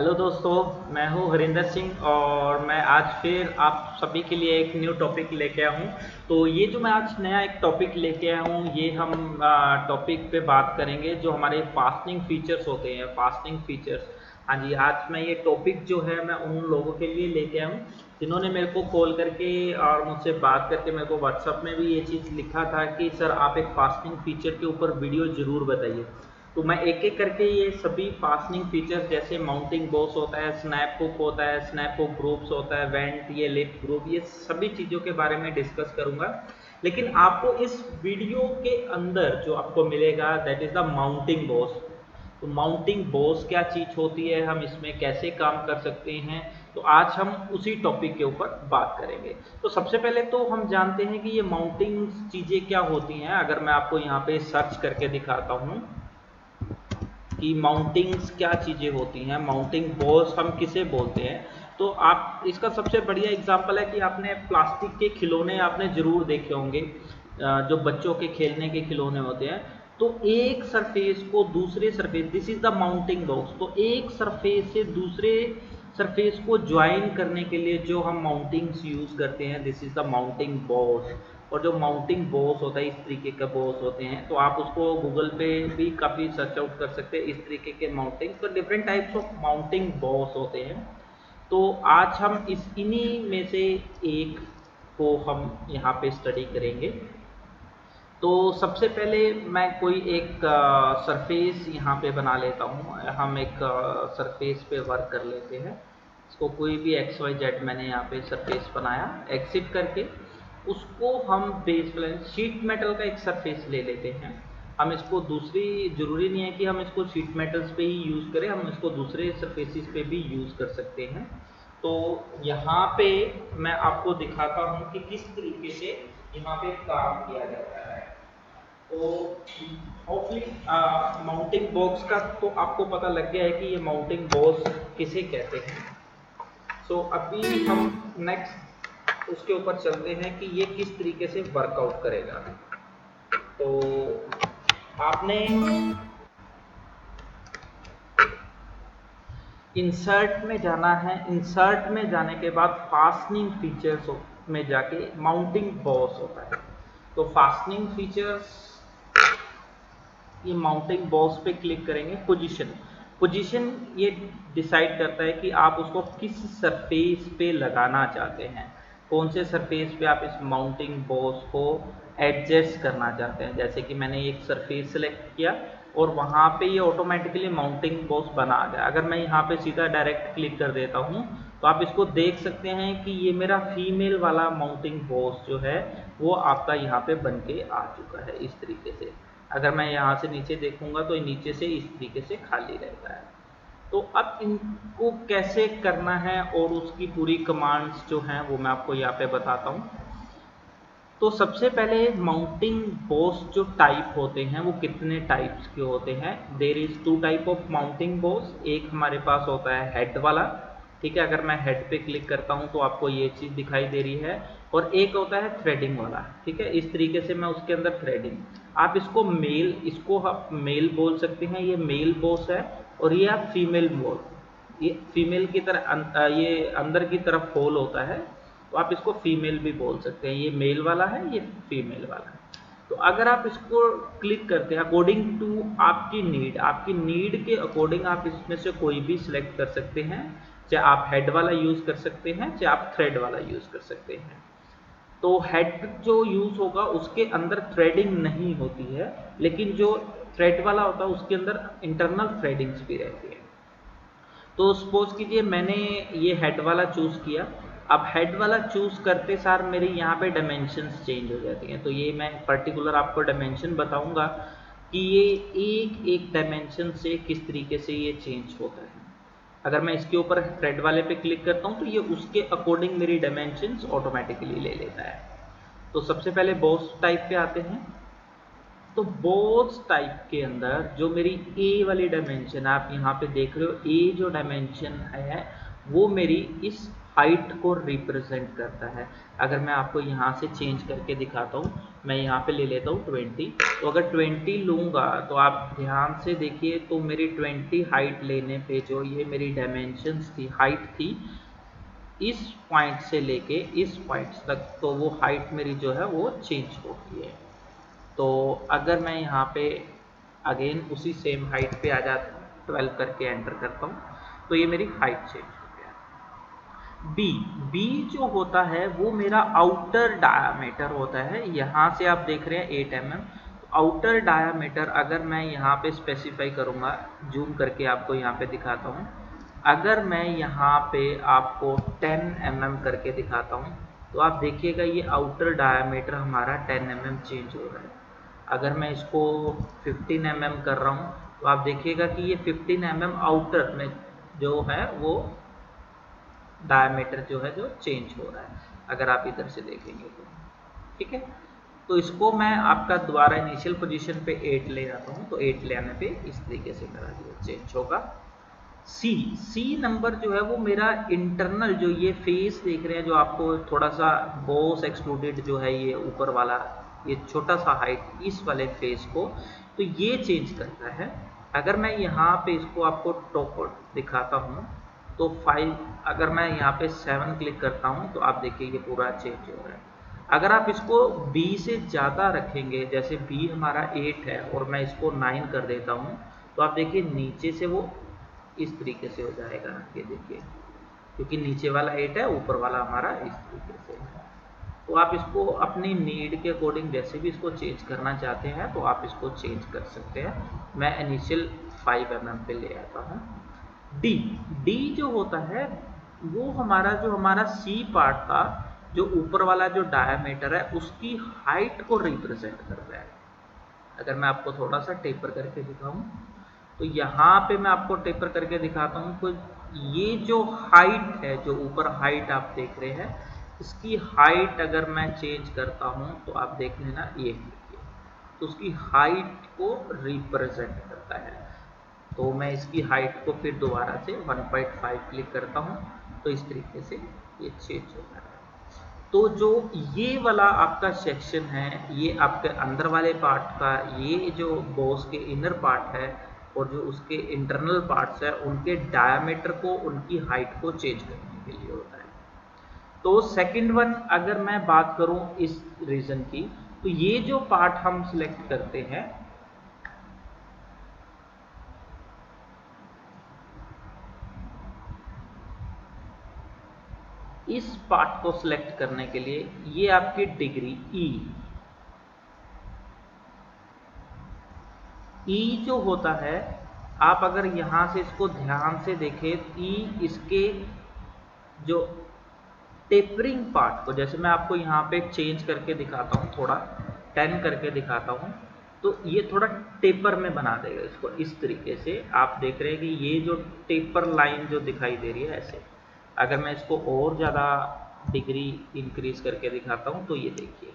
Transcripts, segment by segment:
Hello दोस्तों, मैं हूं हरिंदर सिंह और मैं आज फिर आप सभी के लिए एक न्यू टॉपिक लेके आया हूं। तो ये जो मैं आज नया एक टॉपिक लेके आया हूं, ये हम टॉपिक पे बात करेंगे जो हमारे फास्टिंग फीचर्स होते हैं। फास्टिंग फीचर्स, हाँ जी, आज मैं ये टॉपिक जो है मैं उन लोगों के लिए लेके आया हूँ जिन्होंने मेरे को कॉल करके और मुझसे बात करके मेरे को व्हाट्सअप में भी ये चीज़ लिखा था कि सर आप एक फास्टिंग फीचर के ऊपर वीडियो ज़रूर बताइए। तो मैं एक एक करके ये सभी फास्टनिंग फीचर्स जैसे माउंटिंग बॉस होता है, स्नैप हुक होता है, स्नैप हुक ग्रुप्स होता है, वेंट, ये लिप ग्रुप, ये सभी चीज़ों के बारे में डिस्कस करूंगा। लेकिन आपको इस वीडियो के अंदर जो आपको मिलेगा that is the mounting boss. तो माउंटिंग बॉस क्या चीज़ होती है, हम इसमें कैसे काम कर सकते हैं, तो आज हम उसी टॉपिक के ऊपर बात करेंगे। तो सबसे पहले तो हम जानते हैं कि ये माउंटिंग चीज़ें क्या होती हैं। अगर मैं आपको यहाँ पे सर्च करके दिखाता हूँ कि माउंटिंग्स क्या चीज़ें होती हैं, माउंटिंग बॉल्स हम किसे बोलते हैं, तो आप इसका सबसे बढ़िया एग्जांपल है कि आपने प्लास्टिक के खिलौने आपने ज़रूर देखे होंगे, जो बच्चों के खेलने के खिलौने होते हैं। तो एक सरफेस को दूसरे surface, this is the mounting box, तो एक सरफेस से दूसरे सरफेस को ज्वाइन करने के लिए जो हम माउंटिंग्स यूज़ करते हैं, this is the mounting boss. और जो माउंटिंग बॉस होता है, इस तरीके का बॉस होते हैं, तो आप उसको गूगल पे भी काफ़ी सर्च आउट कर सकते हैं इस तरीके के माउंटिंग। तो different types of mounting boss होते हैं। तो आज हम इन्हीं में से एक को हम यहाँ पे स्टडी करेंगे। तो सबसे पहले मैं कोई एक सरफेस यहाँ पे बना लेता हूँ। हम एक सरफेस पे वर्क कर लेते हैं। इसको कोई भी एक्स वाई जेड मैंने यहाँ पे सरफेस बनाया, एग्जिट करके उसको हम बेस प्लेन शीट मेटल का एक सरफेस ले लेते हैं। हम इसको दूसरी, जरूरी नहीं है कि हम इसको शीट मेटल्स पे ही यूज़ करें, हम इसको दूसरे सरफेसिस पे भी यूज़ कर सकते हैं। तो यहाँ पे मैं आपको दिखाता हूँ कि किस तरीके से यहाँ पे काम किया जाता है। तो होपफुली माउंटिंग बॉक्स का तो आपको पता लग गया है कि ये माउंटिंग बॉक्स किसे कहते हैं। सो अभी हम नेक्स्ट उसके ऊपर चलते हैं कि ये किस तरीके से वर्कआउट करेगा। तो आपने इंसर्ट में जाना है। इंसर्ट में जाने के बाद फास्टनिंग फीचर्स में जाके माउंटिंग बॉस होता है। तो फास्टनिंग फीचर्स, ये माउंटिंग बॉक्स पे क्लिक करेंगे। पोजीशन ये डिसाइड करता है कि आप उसको किस सरफेस पे लगाना चाहते हैं, कौन से सरफेस पे आप इस माउंटिंग बॉक्स को एडजस्ट करना चाहते हैं। जैसे कि मैंने एक सरफेस सेलेक्ट किया और वहाँ पे ये ऑटोमेटिकली माउंटिंग बॉक्स बना आ गया। अगर मैं यहाँ पे सीधा डायरेक्ट क्लिक कर देता हूँ तो आप इसको देख सकते हैं कि ये मेरा फीमेल वाला माउंटिंग बॉक्स जो है वो आपका यहाँ पे बन के आ चुका है इस तरीके से। अगर मैं यहाँ से नीचे देखूंगा तो नीचे से इस तरीके से खाली रहता है। तो अब इनको कैसे करना है और उसकी पूरी कमांड्स जो हैं वो मैं आपको यहाँ पे बताता हूँ। तो सबसे पहले माउंटिंग बॉस जो टाइप होते हैं वो कितने टाइप्स के होते हैं। There is two type of mounting boss. एक हमारे पास होता है हेड वाला, ठीक है, अगर मैं हेड पे क्लिक करता हूँ तो आपको ये चीज़ दिखाई दे रही है। और एक होता है थ्रेडिंग वाला, ठीक है, इस तरीके से मैं उसके अंदर थ्रेडिंग, आप इसको मेल, इसको आप मेल बोल सकते हैं, ये मेल बॉस है। और ये आप फीमेल बोल, ये फीमेल की तरह ये अंदर की तरफ होल होता है, तो आप इसको फीमेल भी बोल सकते हैं। ये मेल वाला है, ये फीमेल वाला है। तो अगर आप इसको क्लिक करते हैं अकॉर्डिंग टू आपकी नीड के अकॉर्डिंग आप इसमें से कोई भी सिलेक्ट कर सकते हैं। चाहे आप हेड वाला यूज़ कर सकते हैं, चाहे आप थ्रेड वाला यूज़ कर सकते हैं। तो हेड जो यूज़ होगा उसके अंदर थ्रेडिंग नहीं होती है, लेकिन जो थ्रेड वाला होता है उसके अंदर इंटरनल थ्रेडिंग्स भी रहती है। तो सपोज कीजिए मैंने ये हेड वाला चूज़ किया। अब हेड वाला चूज़ करते सार मेरे यहाँ पे डायमेंशंस चेंज हो जाती हैं। तो ये मैं पर्टिकुलर आपको डायमेंशन बताऊंगा कि ये एक एक डायमेंशन से किस तरीके से ये चेंज होता है। अगर मैं इसके ऊपर थ्रेड वाले पे क्लिक करता हूँ तो ये उसके अकॉर्डिंग मेरी डायमेंशंस ऑटोमेटिकली ले लेता है। तो सबसे पहले बॉस टाइप पे आते हैं। तो बॉस टाइप के अंदर जो मेरी ए वाली डायमेंशन आप यहाँ पे देख रहे हो, ए जो डायमेंशन है वो मेरी इस हाइट को रिप्रेजेंट करता है। अगर मैं आपको यहाँ से चेंज करके दिखाता हूँ, मैं यहाँ पे ले लेता हूँ 20, तो अगर 20 लूँगा तो आप ध्यान से देखिए, तो मेरी 20 हाइट लेने पे जो ये मेरी डायमेंशंस थी, हाइट थी, इस पॉइंट से लेके इस पॉइंट तक, तो वो हाइट मेरी जो है वो चेंज हो गई है। तो अगर मैं यहाँ पे अगेन उसी सेम हाइट पे आ जाता हूँ, 12 करके एंटर करता हूँ, तो ये मेरी हाइट चेंज हो गया। बी बी जो होता है वो मेरा आउटर डायामीटर होता है। यहाँ से आप देख रहे हैं 8 mm, आउटर डायामीटर अगर मैं यहाँ पे स्पेसिफाई करूँगा, जूम करके आपको यहाँ पे दिखाता हूँ, अगर मैं यहाँ पे आपको 10 mm करके दिखाता हूँ, तो आप देखिएगा ये आउटर डायामीटर हमारा 10 mm चेंज हो रहा है। अगर मैं इसको 15 mm कर रहा हूँ, तो आप देखिएगा कि ये 15 mm आउटर में जो है वो डायमीटर जो है जो चेंज हो रहा है, अगर आप इधर से देखेंगे तो। ठीक है, तो इसको मैं आपका दोबारा इनिशियल पोजीशन पे 8 ले आता हूँ, तो 8 ले आने पे इस तरीके से मेरा जो चेंज होगा। सी नंबर जो है वो मेरा इंटरनल, जो ये फेस देख रहे हैं, जो आपको थोड़ा सा बोस एक्सक्लूडेड जो है ये ऊपर वाला, ये छोटा सा हाइट, इस वाले फेस को तो ये चेंज करता है। अगर मैं यहाँ पे इसको आपको टॉप दिखाता हूँ, तो 5, अगर मैं यहाँ पे 7 क्लिक करता हूँ, तो आप देखिए ये पूरा चेंज हो रहा है। अगर आप इसको B से ज़्यादा रखेंगे, जैसे B हमारा 8 है और मैं इसको 9 कर देता हूँ, तो आप देखिए नीचे से वो इस तरीके से हो जाएगा। ये देखिए, क्योंकि नीचे वाला 8 है, ऊपर वाला हमारा इस तरीके से है। तो आप इसको अपनी नीड के अकॉर्डिंग जैसे भी इसको चेंज करना चाहते हैं, तो आप इसको चेंज कर सकते हैं। मैं इनिशियल 5 mm पे ले आता हूँ। डी जो होता है वो हमारा, जो हमारा सी पार्ट था, जो ऊपर वाला जो डायामीटर है, उसकी हाइट को रिप्रेजेंट करता है। अगर मैं आपको थोड़ा सा टेपर करके दिखाऊं, तो यहाँ पे मैं आपको टेपर करके दिखाता हूँ, तो ये जो हाइट है, जो ऊपर हाइट आप देख रहे हैं, इसकी हाइट अगर मैं चेंज करता हूँ, तो आप देख लेना ये देखिए, तो उसकी हाइट को रिप्रेजेंट करता है। तो मैं इसकी हाइट को फिर दोबारा से 1.5 क्लिक करता हूँ, तो इस तरीके से ये चेंज होता है। तो जो ये वाला आपका सेक्शन है, ये आपके अंदर वाले पार्ट का, ये जो बॉस के इनर पार्ट है और जो उसके इंटरनल पार्ट्स है, उनके डायमीटर को, उनकी हाइट को चेंज करने के लिए होता है। तो सेकंड वन अगर मैं बात करूं इस रीजन की, तो ये जो पार्ट हम सिलेक्ट करते हैं, इस पार्ट को सिलेक्ट करने के लिए ये आपकी डिग्री ई जो होता है, आप अगर यहाँ से इसको ध्यान से देखें, ई इसके जो टेपरिंग पार्ट को, जैसे मैं आपको यहाँ पे चेंज करके दिखाता हूँ, थोड़ा 10 करके दिखाता हूँ, तो ये थोड़ा टेपर में बना देगा इसको। इस तरीके से आप देख रहे हैं कि ये जो टेपर लाइन जो दिखाई दे रही है ऐसे। अगर मैं इसको और ज़्यादा डिग्री इंक्रीज करके दिखाता हूँ, तो ये देखिए,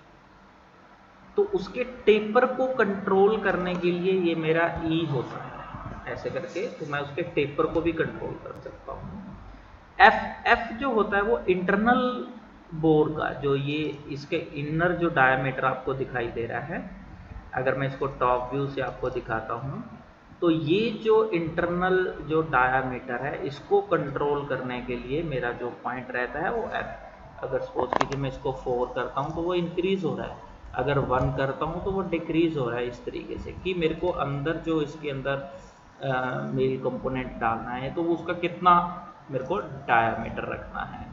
तो उसके टेपर को कंट्रोल करने के लिए ये मेरा ई होता है ऐसे करके, तो मैं उसके टेपर को भी कंट्रोल कर सकता हूँ। एफ जो होता है वो इंटरनल बोर का, जो ये इसके इनर जो डायमीटर आपको दिखाई दे रहा है, अगर मैं इसको टॉप व्यू से आपको दिखाता हूँ, तो ये जो इंटरनल जो डायमीटर है, इसको कंट्रोल करने के लिए मेरा जो पॉइंट रहता है वो एफ। अगर सपोज कीजिए मैं इसको 4 करता हूँ, तो वो इंक्रीज हो रहा है, अगर 1 करता हूँ तो वो डिक्रीज हो रहा है, इस तरीके से कि मेरे को अंदर जो इसके अंदर मेल कंपोनेंट डालना है, तो वो उसका कितना मेरे को डायामीटर रखना है।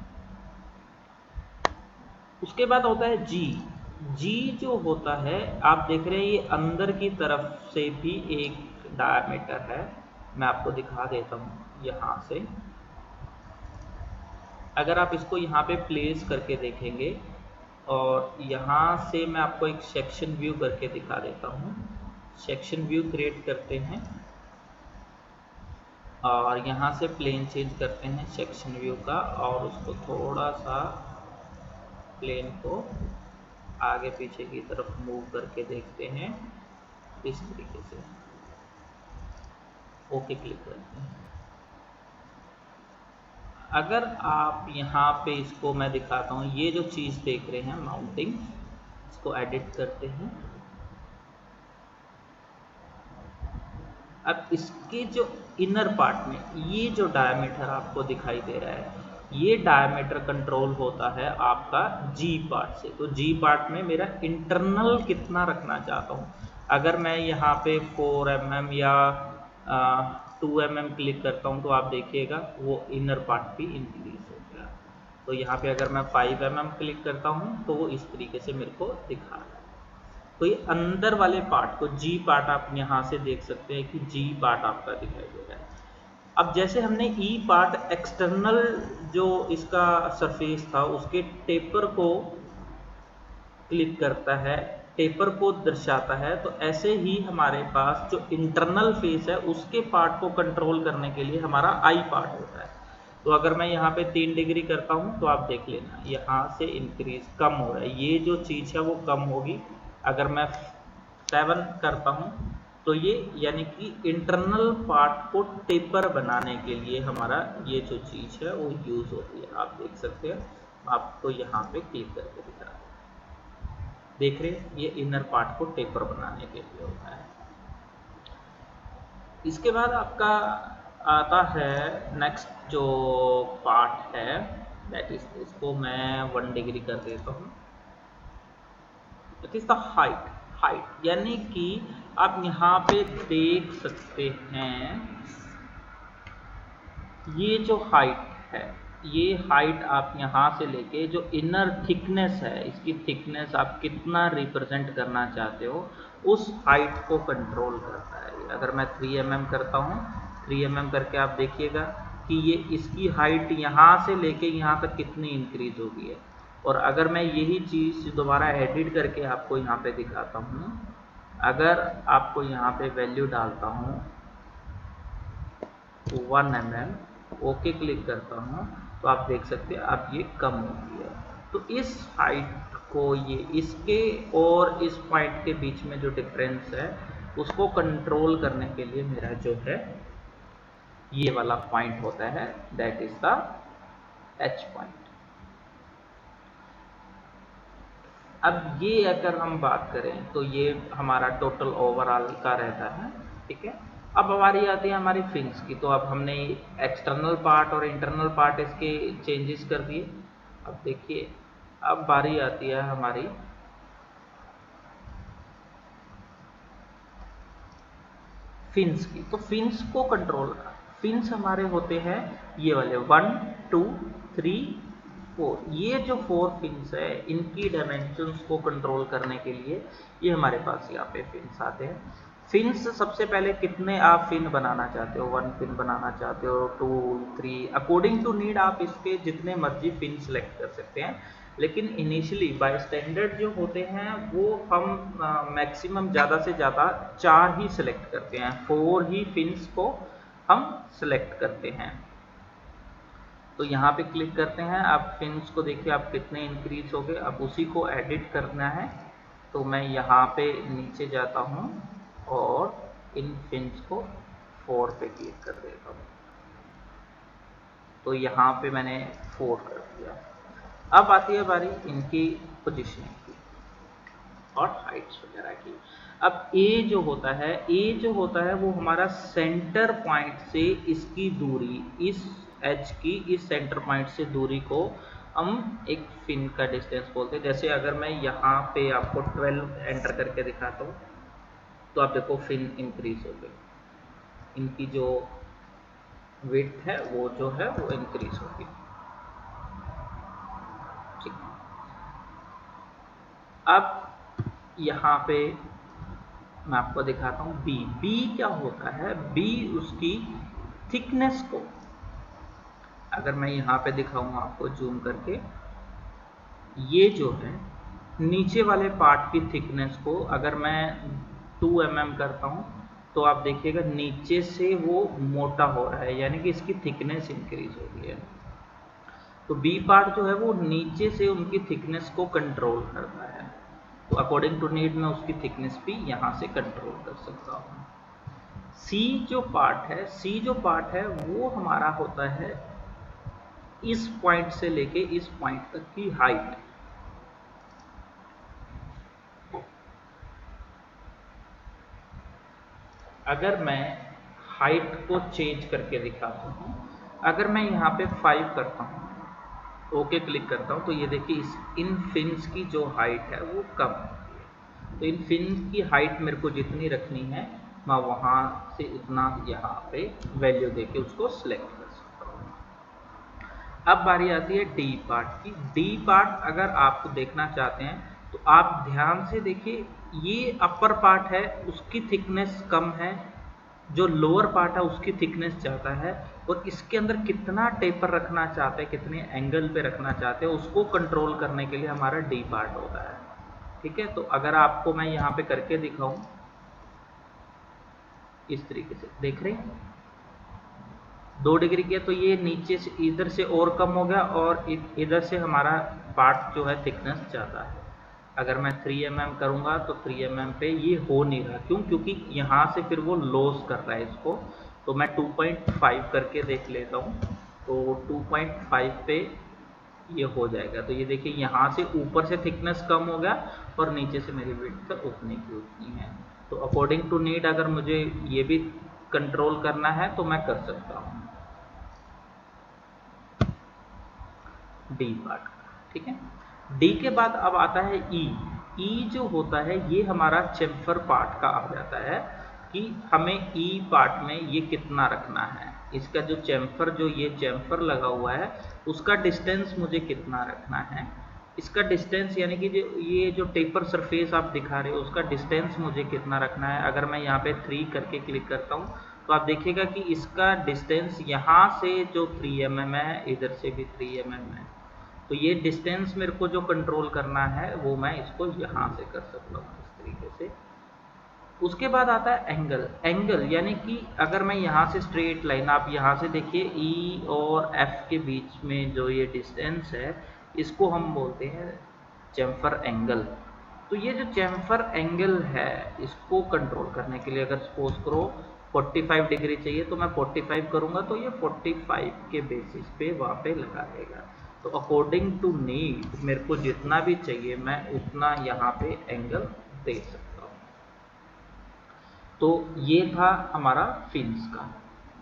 उसके बाद होता है जी जो होता है, आप देख रहे हैं ये अंदर की तरफ से भी एक डायामीटर है। मैं आपको दिखा देता हूँ यहाँ से, अगर आप इसको यहाँ पे प्लेस करके देखेंगे, और यहाँ से मैं आपको एक सेक्शन व्यू करके दिखा देता हूँ। सेक्शन व्यू क्रिएट करते हैं और यहाँ से प्लेन चेंज करते हैं सेक्शन व्यू का, और उसको थोड़ा सा प्लेन को आगे पीछे की तरफ मूव करके देखते हैं इस तरीके से। ओके क्लिक करते हैं। अगर आप यहाँ पे इसको मैं दिखाता हूँ, ये जो चीज़ देख रहे हैं माउंटिंग, इसको एडिट करते हैं। अब इसके जो इनर पार्ट में ये जो डायमीटर आपको दिखाई दे रहा है, ये डायमीटर कंट्रोल होता है आपका जी पार्ट से। तो जी पार्ट में मेरा इंटरनल कितना रखना चाहता हूँ, अगर मैं यहाँ पे 4 mm या 2 mm क्लिक करता हूँ तो आप देखिएगा वो इनर पार्ट भी इंक्रीज हो गया। तो यहाँ पे अगर मैं 5 mm क्लिक करता हूँ तो वो इस तरीके से मेरे को दिखा रहा है। तो ये अंदर वाले पार्ट को जी पार्ट आप यहाँ से देख सकते हैं कि जी पार्ट आपका दिखाई दे रहा है। अब जैसे हमने ई पार्ट एक्सटर्नल जो इसका सरफेस था उसके टेपर को क्लिक करता है, टेपर को दर्शाता है, तो ऐसे ही हमारे पास जो इंटरनल फेस है उसके पार्ट को कंट्रोल करने के लिए हमारा आई पार्ट होता है। तो अगर मैं यहाँ पे 3 डिग्री करता हूँ तो आप देख लेना यहाँ से इंक्रीज कम हो रहा है, ये जो चीज़ है वो कम होगी। अगर मैं 7 करता हूँ तो ये यानी कि इंटरनल पार्ट को टेपर बनाने के लिए हमारा ये जो चीज़ है वो यूज़ होती है। आप देख सकते हैं, आपको यहाँ पे क्लिक करके दिखा रहा है, देख रहे हैं ये इनर पार्ट को टेपर बनाने के लिए होता है। इसके बाद आपका आता है नेक्स्ट जो पार्ट है, दैट इज, इसको मैं 1 डिग्री कर देता हूँ। It is the height. Height यानी कि आप यहाँ पे देख सकते हैं ये जो हाइट है, ये हाइट आप यहाँ से लेके जो इनर थिकनेस है, इसकी थिकनेस आप कितना रिप्रेजेंट करना चाहते हो उस हाइट को कंट्रोल करता है। अगर मैं 3 mm करता हूँ, 3 mm करके आप देखिएगा कि ये इसकी हाइट यहाँ से लेके यहाँ तक कितनी इंक्रीज हो गई है। और अगर मैं यही चीज़ दोबारा एडिट करके आपको यहाँ पे दिखाता हूँ, अगर आपको यहाँ पे वैल्यू डालता हूँ 1 mm, ओके क्लिक करता हूँ तो आप देख सकते हैं अब ये कम हो गया है। तो इस हाइट को, ये इसके और इस पॉइंट के बीच में जो डिफरेंस है उसको कंट्रोल करने के लिए मेरा जो है ये वाला पॉइंट होता है, that is the H point. अब ये अगर हम बात करें तो ये हमारा टोटल ओवरऑल का रहता है, ठीक है। अब हमारी आती है हमारी फिन्स की। तो अब हमने एक्सटर्नल पार्ट और इंटरनल पार्ट इसके चेंजेस कर दिए। अब देखिए अब बारी आती है हमारी फिन्स की। तो फिन्स को कंट्रोल, फिन्स हमारे होते हैं ये वाले 1 2 3 4। ये जो 4 फिन्स है इनकी डायमेंशंस को कंट्रोल करने के लिए ये हमारे पास यहाँ पे फिन्स आते हैं। फिन्स सबसे पहले कितने आप फिन बनाना चाहते हो, 1 फिन बनाना चाहते हो, 2 3, अकॉर्डिंग टू नीड आप इसके जितने मर्जी फिन सेलेक्ट कर सकते हैं। लेकिन इनिशियली बाय स्टैंडर्ड जो होते हैं वो हम मैक्सिमम ज़्यादा से ज़्यादा 4 ही सिलेक्ट करते हैं, 4 ही फिन्स को हम सिलेक्ट करते हैं। तो यहाँ पे क्लिक करते हैं, आप फिन्स को देखिए आप कितने इंक्रीज हो गए। अब उसी को एडिट करना है तो मैं यहाँ पे नीचे जाता हूँ और इन फिन्स को 4 पे क्लिक कर देता हूँ। तो यहाँ पे मैंने 4 कर दिया। अब आती है बारी इनकी पोजीशनिंग की और हाइट्स वगैरह की। अब ए जो होता है वो हमारा सेंटर पॉइंट से इसकी दूरी, इस एज की इस सेंटर पॉइंट से दूरी को हम एक फिन का डिस्टेंस बोलते हैं। जैसे अगर मैं यहाँ पे आपको 12 एंटर करके दिखाता हूँ तो आप देखो फिन इंक्रीज हो गई, इनकी जो विड्थ है वो जो है वो इंक्रीज होगी। अब यहाँ पे मैं आपको दिखाता हूँ बी क्या होता है। बी उसकी थिकनेस को, अगर मैं यहाँ पे दिखाऊंगा आपको जूम करके, ये जो है नीचे वाले पार्ट की थिकनेस को अगर मैं 2 mm करता हूँ तो आप देखिएगा नीचे से वो मोटा हो रहा है, यानी कि इसकी थिकनेस इंक्रीज हो गई है। तो बी पार्ट जो है वो नीचे से उनकी थिकनेस को कंट्रोल करता है। तो अकॉर्डिंग टू नीड मैं उसकी थिकनेस भी यहाँ से कंट्रोल कर सकता हूँ। सी जो पार्ट है वो हमारा होता है इस पॉइंट से लेके इस पॉइंट तक की हाइट। अगर मैं हाइट को चेंज करके दिखाता हूँ, अगर मैं यहाँ पे 5 करता हूँ, ओके क्लिक करता हूँ, तो ये देखिए इन फिन्स की जो हाइट है वो कम होती है। तो इन फिन्स की हाइट मेरे को जितनी रखनी है, मैं वहाँ से इतना यहाँ पे वैल्यू देके उसको सिलेक्ट कर सकता हूँ। अब बारी आती है डी पार्ट की। डी पार्ट अगर आप देखना चाहते हैं तो आप ध्यान से देखिए, ये अपर पार्ट है उसकी थिकनेस कम है, जो लोअर पार्ट है उसकी थिकनेस ज़्यादा है, और इसके अंदर कितना टेपर रखना चाहते हैं, कितने एंगल पे रखना चाहते हैं, उसको कंट्रोल करने के लिए हमारा डी पार्ट होता है। ठीक है, तो अगर आपको मैं यहाँ पे करके दिखाऊं, इस तरीके से देख रहे हैं 2 डिग्री के, तो ये नीचे से इधर से और कम हो गया, और इधर से हमारा पार्ट जो है थिकनेस ज़्यादा है। अगर मैं 3 mm करूँगा तो 3 mm पे ये हो नहीं रहा, क्यों? क्योंकि यहाँ से फिर वो लॉस कर रहा है इसको। तो मैं 2.5 करके देख लेता हूँ, तो 2.5 पे ये हो जाएगा। तो ये देखिए यहाँ से ऊपर से थिकनेस कम हो गया और नीचे से मेरी विड्थ उतनी की उतनी है। तो अकॉर्डिंग टू नीड अगर मुझे ये भी कंट्रोल करना है तो मैं कर सकता हूँ डी पार्ट। ठीक है, डी के बाद अब आता है ई। ई जो होता है ये हमारा चेम्फर पार्ट का आ जाता है कि हमें ई पार्ट में ये कितना रखना है। इसका जो चेम्फर, जो ये चेम्फर लगा हुआ है उसका डिस्टेंस मुझे कितना रखना है। इसका डिस्टेंस यानी कि ये जो टेपर सरफेस आप दिखा रहे हो उसका डिस्टेंस मुझे कितना रखना है। अगर मैं यहाँ पे 3 करके क्लिक करता हूँ तो आप देखिएगा कि इसका डिस्टेंस यहाँ से जो 3 mm है, इधर से भी 3 mm है। तो ये डिस्टेंस मेरे को जो कंट्रोल करना है वो मैं इसको यहाँ से कर सकता हूँ इस तरीके से। उसके बाद आता है एंगल। एंगल यानी कि अगर मैं यहाँ से स्ट्रेट लाइन, आप यहाँ से देखिए ई और एफ के बीच में जो ये डिस्टेंस है इसको हम बोलते हैं चेम्फर एंगल। तो ये जो चेम्फर एंगल है इसको कंट्रोल करने के लिए अगर सपोज करो 45 डिग्री चाहिए तो मैं 45 करूँगा, तो ये 45 के बेसिस पे वहाँ पे लगा देगा। तो अकॉर्डिंग टू नीड मेरे को जितना भी चाहिए मैं उतना यहाँ पे एंगल दे सकता हूँ। तो ये था हमारा फिन्स का।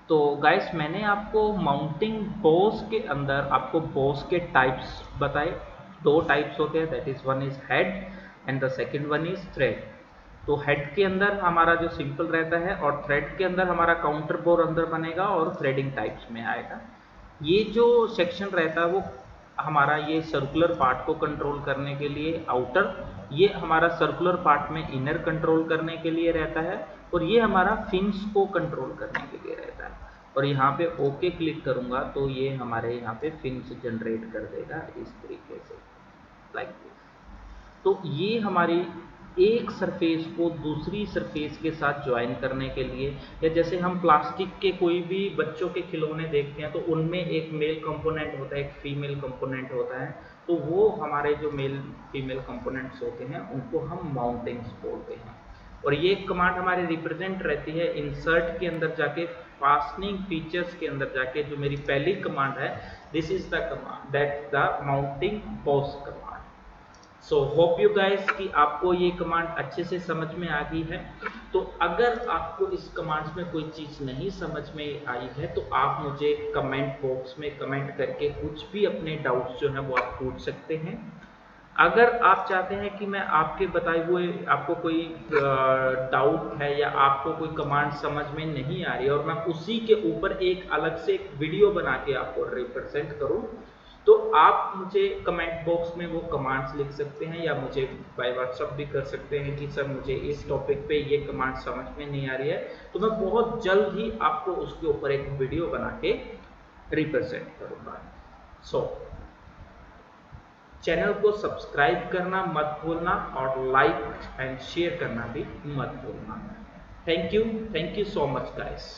तो गाइस मैंने आपको माउंटिंग बॉस के अंदर आपको बॉस के टाइप्स बताए। 2 टाइप्स होते हैं, that is one is head and the second one is thread. तो हेड के अंदर हमारा जो सिंपल रहता है और थ्रेड के अंदर हमारा काउंटर बोर अंदर बनेगा और थ्रेडिंग टाइप्स में आएगा। ये जो सेक्शन रहता है वो हमारा ये सर्कुलर पार्ट को कंट्रोल करने के लिए आउटर, ये हमारा सर्कुलर पार्ट में इनर कंट्रोल करने के लिए रहता है, और ये हमारा फिन्स को कंट्रोल करने के लिए रहता है। और यहाँ पे ओके क्लिक करूँगा तो ये हमारे यहाँ पे फिन्स जनरेट कर देगा इस तरीके से, लाइक दिस। तो ये हमारी एक सरफेस को दूसरी सरफेस के साथ ज्वाइन करने के लिए, या जैसे हम प्लास्टिक के कोई भी बच्चों के खिलौने देखते हैं तो उनमें एक मेल कंपोनेंट होता है, एक फीमेल कंपोनेंट होता है, तो वो हमारे जो मेल फीमेल कंपोनेंट्स होते हैं उनको हम माउंटिंग्स बोलते हैं। और ये कमांड हमारी रिप्रेजेंट रहती है इंसर्ट के अंदर जाके, फास्टनिंग फीचर्स के अंदर जाके। जो मेरी पहली कमांड है, this is the command that the mounting boss command. So hope you guys कि आपको ये कमांड अच्छे से समझ में आ गई है। तो अगर आपको इस कमांड्स में कोई चीज़ नहीं समझ में आई है तो आप मुझे कमेंट बॉक्स में कमेंट करके कुछ भी अपने डाउट्स जो हैं वो आप पूछ सकते हैं। अगर आप चाहते हैं कि मैं आपके बताए हुए, आपको कोई डाउट है या आपको कोई कमांड समझ में नहीं आ रही है और मैं उसी के ऊपर एक अलग से एक वीडियो बना के आपको रिप्रेजेंट करूं, तो आप मुझे कमेंट बॉक्स में वो कमांड्स लिख सकते हैं या मुझे बाय व्हाट्सएप भी कर सकते हैं कि सर मुझे इस टॉपिक पे ये कमांड समझ में नहीं आ रही है, तो मैं बहुत जल्द ही आपको उसके ऊपर एक वीडियो बना के रिप्रेजेंट करूँगा। सो चैनल को सब्सक्राइब करना मत भूलना और लाइक एंड शेयर करना भी मत भूलना। Thank you so much guys.